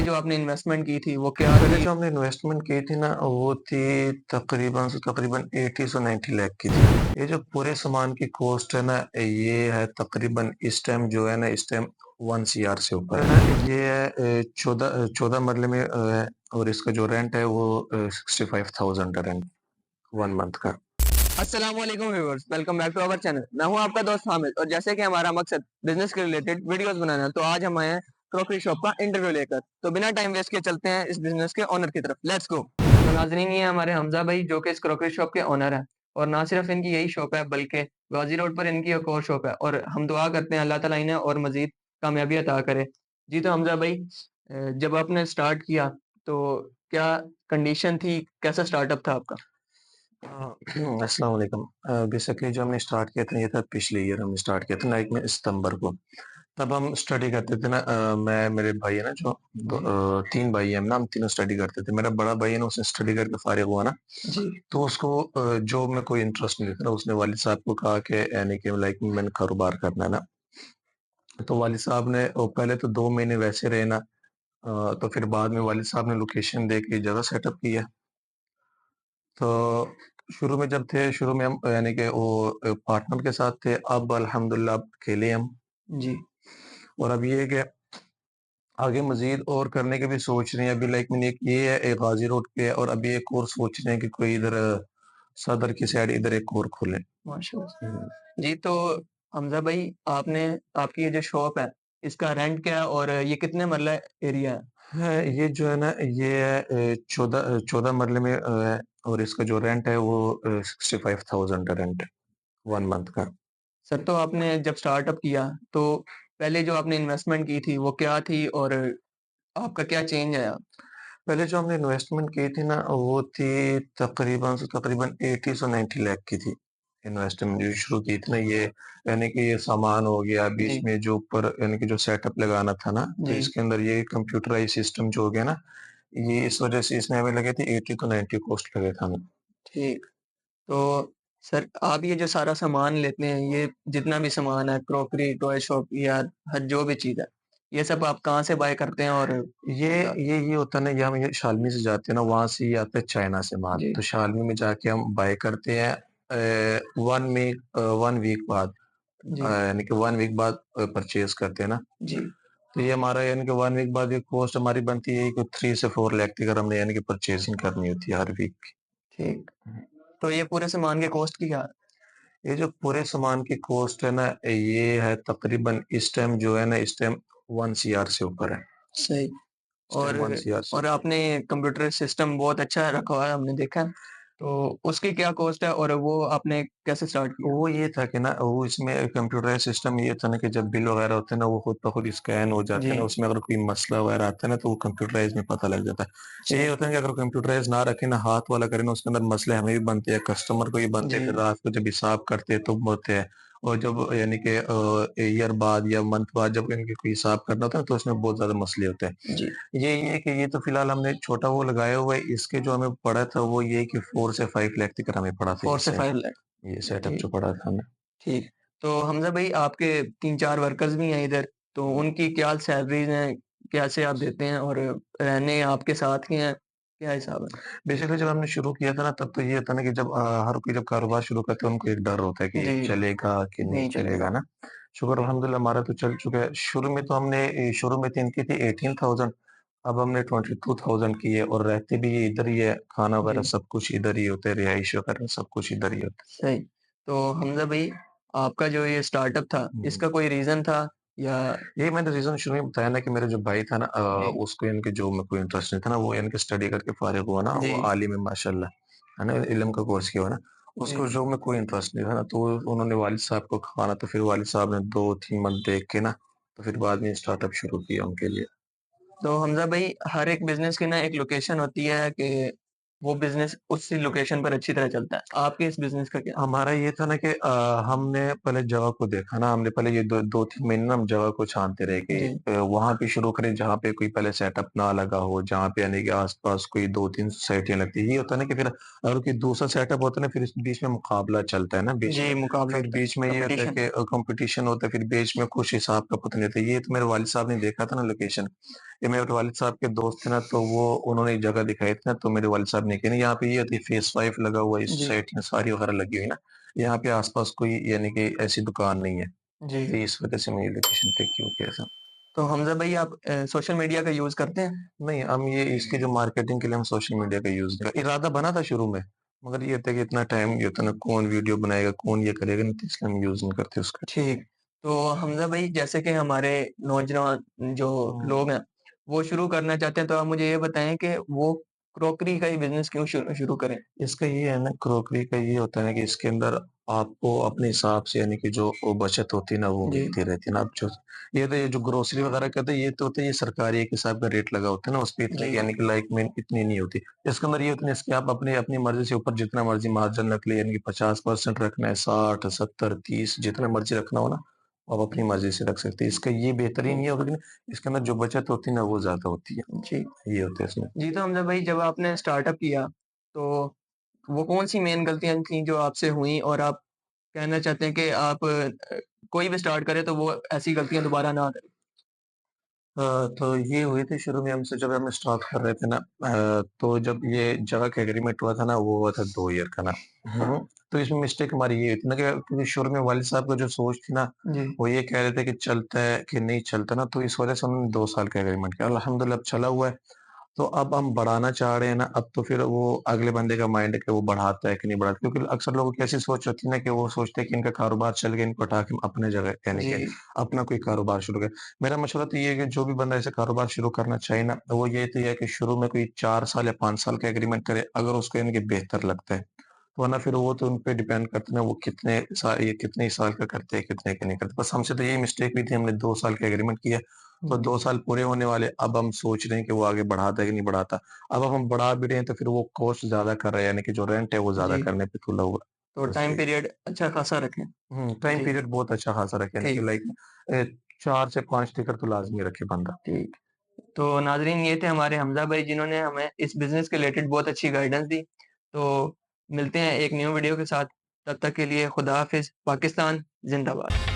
जो आपने इन्वेस्टमेंट की थी वो क्या पहले थी? जो हमने इन्वेस्टमेंट की थी ना, वो थी तकरीबन से तकरीबन 80 से 90 लाख की थी। ये जो पूरे सामान की कॉस्ट है ना, ये है तकरीबन इस टाइम जो है ना, इस टाइम 1 सीआर से ऊपर है ना। ये है 14 मरले में है, और इसका जो रेंट है वो 65,000 है रेंट 1 मंथ का। अस्सलाम वालेकुम viewers, welcome back to our channel. मैं हूं आपका दोस्त हामिद और जैसे कि हमारा मकसद बिजनेस के रिलेटेड वीडियोस बनाना है, तो आज हम आए हैं क्रॉकरी शॉप का इंटरव्यू लेकर। तो बिना टाइम वेस्ट किए चलते हैं इस बिजनेस के ओनर की तरफ। Let's go. तो नाजरीन, ये हमारे हमजा भाई जो कि इस क्रॉकरी शॉप के ओनर हैं, और ना सिर्फ इनकी यही शॉप है बल्कि गाजी रोड पर इनकी एक और शॉप है, और हम दुआ करते हैं अल्लाह ताला इन्हें और मजीद कामयाबी अता करे। जी तो हमजा भाई, जब आपने स्टार्ट किया तो क्या कंडीशन थी, कैसा स्टार्टअप था आपका? अस्सलाम वालेकुम। बेसिकली जो हमने स्टार्ट किया था, ये था पिछले ईयर हमने स्टार्ट किया था लाइक में सितंबर को। तब हम स्टडी करते थे ना, मैं मेरे भाई है ना जो तीन भाई हैं हम ना, हम तीनों स्टडी करते थे। मेरा बड़ा भाई है ना, उसने स्टडी करके फारिग हुआ ना, जी। तो उसको जॉब में कोई इंटरेस्ट नहीं था। उसने वालिद साहब को कहा कि यानी कि लाइक मैंने कारोबार करना है ना। तो वालिद साहब ने पहले तो 2 महीने वैसे रहे ना, तो फिर बाद में वालिद साहब ने लोकेशन दे के जगह सेटअप किया। तो शुरू में जब थे, शुरू में हम यानी कि वो पार्टनर के साथ थे। अब अल्हम्दुलिल्लाह अब अकेले हम। जी। और अब ये है कि आगे मज़ीद और करने की भी सोच रहे हैं। अभी लाइक मैंने एक ये है, एक गाज़ी रोड पे है, और अभी एक और सोच रहे हैं कि कोई इधर सदर की साइड इधर एक और खोलें। माशाल्लाह। हुँ। जी, तो हमज़ा भाई, आपने आपकी ये जो शॉप है, इसका रेंट क्या है और ये कितने मरला एरिया है? है, ये जो है ना, ये है 14 मरले में है, और इसका जो रेंट है वो 65,000 है रेंट 1 मंथ का। सर, तो आपने जब स्टार्टअप किया, तो पहले जो आपने इन्वेस्टमेंट की थी, वो क्या थी और आपका क्या चेंज आया? पहले जो हमने इन्वेस्टमेंट की थी ना, वो थी तकरीबन से तकरीबन 80 से 90 लाख की थी। इन्वेस्टमेंट जो शुरू की थी ना, ये यानी कि ये सामान हो गया, बीच जी। में जो ऊपर यानी कि जो सेटअप लगाना था ना, तो जी। इसके अंदर ये कंप्यूटराइज़ सिस्टम जो हो गया ना, ये इस वजह से इसमें हमें लगे थे 80 टू 90 कॉस्ट लगे थे हमें। ठीक। तो सर, आप ये जो सारा सामान लेते हैं, ये जितना भी सामान है, क्रॉकरी, टॉय शॉप या हर जो भी चीज़ है, ये सब आप कहाँ से बाय करते हैं और ये ये होता है ना, ये हम ये शालमी से जाते हैं ना, वहाँ से ये आता है चाइना से माल। जी। तो शालमी में जाके हम बाय करते हैं 1 वीक बाद, जी। यानी कि 1 वीक बाद परचेज़ करते हैं ना। जी। तो ये हमारा यानी कि 1 वीक बाद ये कॉस्ट हमारी बनती है कि 3 से 4 लाख की, अगर हमने यानी कि परचेज़िंग करनी होती है हर वीक की। ठीक। तो ये पूरे सामान की कॉस्ट की क्या है? ये जो पूरे सामान की कॉस्ट है ना, ये है तकरीबन इस टाइम जो है ना, इस टाइम 1 सीआर से ऊपर है। सही। इस और टाइम 1 सीआर से और आपने कंप्यूटर सिस्टम बहुत अच्छा रखा हुआ है, हमने देखा है। तो उसकी क्या कॉस्ट है और वो आपने कैसे स्टार्ट किया? वो ये था कि ना, वो इसमें कंप्यूटराइज़ सिस्टम ये था ना कि जब बिल वगैरह होते हैं ना, वो खुद ब खुद स्कैन हो जाते हैं ना, जी। उसमें अगर कोई मसला वगैरह आता है ना, तो वो कंप्यूटराइज़ में पता लग जाता है। ये सही। होता है कि अगर कंप्यूटराइज़ ना रखें ना, हाथ वाला करें ना, उसके अंदर मसले हमें भी बनते हैं, कस्टमर को भी बनते हैं, फिर जी। रात को जब हिसाब करते हैं तब होते हैं। और जब यानी कि ईयर बाद या मंथ बाद जब इनके कोई हिसाब करना होता है, तो उसमें बहुत ज़्यादा मसले होते हैं। जी। ये है कि ये तो फिलहाल हमने छोटा वो लगाया हुआ है, इसके जो हमें पड़ा था वो ये है कि 4 से 5 लाख तक हमें पड़ा था 4 से 5 लाख। ये सेटअप जो ठीक। पड़ा था हमें। ठीक। तो हमज़ा भाई, आपके 3-4 वर्कर्स भी हैं इधर, तो उनकी क्या सैलरीज़ हैं? कैसे आप देते हैं और रहने आपके साथ ही हैं? क्या हिसाब है? बेसिकली जब हमने शुरू किया था ना, तब तो ये था ना कि जब हर कोई जब कारोबार शुरू करता है, उनको एक डर होता है कि जी। चलेगा कि नहीं नहीं चलेगा। चलेगा ना। शुक्र अल्हम्दुलिल्लाह हमारा तो चल चुका है। शुरू में तो हमने शुरू में तो इनकी थी 18,000, अब हमने 22,000 की है, और रहते भी ये इधर ही है, खाना वगैरह जी। सब कुछ इधर ही होता है, रिहाइश वगैरह सब कुछ इधर ही होता सही। तो हमज़ा भाई, आपका जो ये स्टार्टअप था, है। इसका कोई रीज़न था या? यही मैंने रीज़न शुरू में बताया ना कि मेरा जो भाई था ना, जी। उसको इनके जॉब में कोई इंटरेस्ट नहीं था ना, वो इनके स्टडी करके फारिग हुआ ना, जी। वो आलिम है माशाल्लाह, है ना, इल्म का कोर्स किया हुआ ना, उसको जी। जॉब में कोई इंटरेस्ट नहीं था ना, तो उन्होंने वालिद साहब को कहा ना, तो फिर वालिद साहब ने 2-3 मंथ देख के ना, तो फिर बाद में स्टार्टअप शुरू किया उनके लिए। तो हमज़ा भाई, हर एक बिज़नेस की ना एक लोकेशन होती है कि वो बिज़नेस उसी लोकेशन पर अच्छी तरह चलता है। आपके इस बिज़नेस का क्या? हमारा ये था ना कि हमने पहले जगह को देखा ना, हमने पहले ये 2-3 महीने ना हम जगह को छानते रहे कि जी। वहाँ पे शुरू करें जहाँ पे कोई पहले सेटअप ना लगा हो, जहाँ पे यानी कि आस-पास कोई 2-3 सोसाइटियाँ लगती है। ये होता है ना कि फिर अगर कोई दूसरा सेटअप होता है ना, फिर इस बीच में मुकाबला चलता है ना बीच में। जी, मुकाबला फिर होता है, बीच में ये होता है कॉम्पिटिशन। कि कॉम्पिटिशन होता है, फिर बीच में कुछ हिसाब का पता नहीं होता। ये तो मेरे वालिद साहब ने देखा था ना लोकेशन, ये मेरे वालिद साहब के दोस्त थे ना, तो वो उन्होंने एक जगह दिखाई थी ना, तो मेरे वालिद साहब ने कहा ना यहाँ पे ये होती है फेस 5 लगा हुआ है, इस जी, साइड में साड़ी वगैरह लगी हुई है ना, यहाँ पे आस-पास कोई यानी कि ऐसी दुकान नहीं है। जी। तो इस वजह से मैं ये लोकेशन पे क्यों किया था। तो हमज़ा भाई आप सोशल मीडिया का यूज़ करते हैं? नहीं, हम ये इसकी जो मार्केटिंग के लिए हम सोशल मीडिया का यूज़ नहीं इरादा बना था शुरू में, मगर ये था कि इतना टाइम नहीं होता ना, कौन वीडियो बनाएगा, कौन ये करेगा ना, तो इसलिए हम यूज़ नहीं करते उसका। ठीक। तो हमज़ा भाई जैसे कि हमारे नौजवान जो हुँ। लोग हैं, वो शुरू करना चाहते हैं तो आप मुझे ये बताएँ कि वो क्रॉकरी का ही बिज़नेस क्यों शुरू शुरू करें? इसका ये है ना, क्रॉकरी का ये होता है ना कि इसके अंदर आपको अपने हिसाब से यानी कि जो वो बचत होती है ना, वो जी, मिलती रहती है ना। अब जो ये जो ग्रोसरी वगैरह का, तो ये तो होता है, ये सरकारी एक हिसाब का रेट लगा होता है ना, उसपे इतनी जी, यानी कि लाइक में इतनी नहीं होती। इसके अंदर ये होता है इसकी आप अपनी अपनी मर्ज़ी से ऊपर जितना मर्ज़ी मार्जिन रख ले, यानी कि 50% रखना है, 60, 70, 30 जितना मर्ज़ी रखना हो ना, आप अपनी मर्ज़ी से रख सकते हैं। इसका ये बेहतरीन ये होगा कि ना, इसके अंदर जो बचत होती है ना, वो ज़्यादा होती है। जी। ये होता है इसमें। जी, तो हमज़ा भाई जब आपने स्टार्टअप किया, तो वो कौन-सी मेन गलतियाँ थीं जो आपसे हुईं और आप कहना चाहते हैं कि आप कोई भी स्टार्ट करे तो वो ऐसी गलतियाँ दोबारा ना करें? तो ये हुई थी शुरू में हमसे जब हम स्टार्ट कर रहे थे ना, तो जब ये जगह का एग्रीमेंट हुआ था ना, वो हुआ था 2 ईयर का ना। तो इसमें मिस्टेक हमारी ये हुई थी ना कि क्योंकि शुरू में वालिद साहब का जो सोच थी ना, जी, वो ये कह रहे थे कि चलता है कि नहीं चलता ना, तो इस वजह से उन्होंने 2 साल का एग्रीमेंट किया। अल्हम्दुलिल्लाह अब चला हुआ है। तो अब हम बढ़ाना चाह रहे हैं ना, अब तो फिर वो अगले बंदे का माइंड है कि वो बढ़ाता है कि नहीं बढ़ाता, क्योंकि अक्सर लोगों की ऐसी सोच होती है ना कि वो सोचते हैं कि इनका कारोबार चल गया, इनको हटा के अपने जगह यानी कि जी, अपना कोई कारोबार शुरू करें। मेरा मशवरा तो ये है कि जो भी बंदा ऐसे कारोबार शुरू करना चाहे ना, तो वो ये तो ये है कि शुरू में कोई 4 साल या 5 साल का एग्रीमेंट करे, अगर उसको यानी कि बेहतर लगता है। तो वरना फिर वो तो उन पे डिपेंड करता है ना, वो कितने साल का करते हैं, कितने का नहीं करते। बस हमसे तो यही मिस्टेक हुई थी, हमने 2 साल का एग्रीमेंट किया, तो 2 साल पूरे होने वाले, अब हम सोच रहे हैं कि वो आगे बढ़ाता है कि नहीं बढ़ाता। अब हम बढ़ा भी रहे हैं, तो फिर वो कॉस्ट ज़्यादा कर रहा है, यानी कि जो रेंट है, वो ज़्यादा जी। करने पे तुला हुआ है। तो बस टाइम यही। पीरियड अच्छा खासा रखें। टाइम जी, पीरियड बहुत अच्छा खासा रखें, यानी कि ठीक, लाइक 4 से 5 टिकट तो लाज़मी रखे बंदा। ठीक। तो नाज़रीन ये थे हमारे हमज़ा भाई जिन्होंने हमें इस बिज़नेस के रिलेटेड बहुत अच्छी गाइडेंस दी। तो मिलते हैं एक न्यू वीडियो के साथ, तब तक के लिए खुदा हाफ़िज़, पाकिस्तान ज़िंदाबाद।